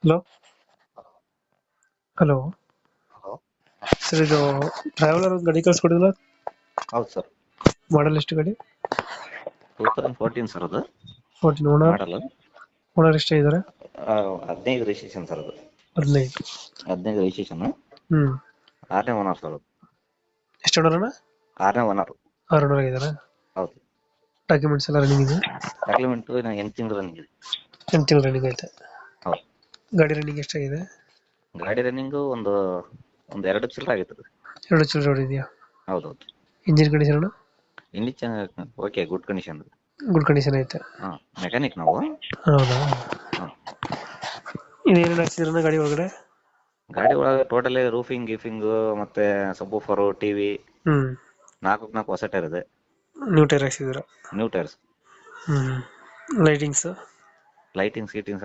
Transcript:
Hello. Hello hello. Sir, ಇದು traveller ಒಂದು ಗಾಡಿ ಕಳ್ಸ್ಕೊಡಿದ್ರಲ್ಲ, ಹೌದು ಸರ್. ಮಾಡಲ್ ಎಷ್ಟು ಗಾಡಿ? 2014 ಸರ್ ಅದು 14 ಓನರ್. ಮಾಡಲ್ಲ. ಓನರ್ ಎಷ್ಟೇ ಇದ್ದಾರೆ? 15 ರಿಜಿಸ್ಟ್ರೇಷನ್ ಸರ್ ಅದು. 15. 15 ರಿಜಿಸ್ಟ್ರೇಷನ್. ಹ್ಮ್. 6ನೇ ಓನರ್ ಸರ್ ಅದು. ಎಷ್ಟು ಓನರ್ ಅಣ್ಣ? 6ನೇ ಓನರ್. 6 ಓನರ್ ಆಗಿದ್ದಾರೆ. ಹೌದು. ಡಾಕ್ಯುಮೆಂಟ್ಸ್ ಎಲ್ಲ ರನ್ನಿಂಗ್ ಇದೆ? ಡಾಕ್ಯುಮೆಂಟ್ ಇನ್ನು 8 ತಿಂಗಳು ರನ್ನಿಂಗ್ ಇದೆ. 8 ತಿಂಗಳು ರನ್ನಿಂಗ್ ಐತೆ. ಹೌದು. ಗಾಡಿ ರನ್ನಿಂಗ್ ಎಷ್ಟಾಗಿದೆ? ಗಾಡಿ ರನ್ನಿಂಗು ಒಂದು 2 ಚಿಲ್ಲರೆ ಆಗಿರ್ತದೆ. 2 ಚಿಲ್ಲರೆ ಹೊಡಿದೆಯಾ? ಹೌದೌದು. ಇಂಜಿನ್ ಕಂಡೀಷನ್ ಅಣ್ಣ? ಇಲ್ಲಿ okay, good condition. Good condition ಐತೆ. ಹಾಂ, ಮೆಕ್ಯಾನಿಕ್ ನಾವು. ಹೌದಾ? ಹಾಂ. ಇನ್ನೇನು ಹಾಕ್ಸಿದ್ರಣ್ಣ ಗಾಡಿ ಒಳಗಡೆ? ಗಾಡಿ ಒಳಗೆ ಟೋಟಲಿ ರೂಫಿಂಗ್ ಗೀಫಿಂಗು ಮತ್ತೆ ಸಬ್ಬೂಫರು, ಟಿವಿ, ಹ್ಮ್. 4 ಹೊಸ ಟೈರ್ ಇದೆ. ನ್ಯೂ ಟೈರ್ ಹಾಕ್ಸಿದ್ದೀರಾ? New tyres. Hmm. Lightings? Lightings ಗೀಟಿಂಗ್ಸ್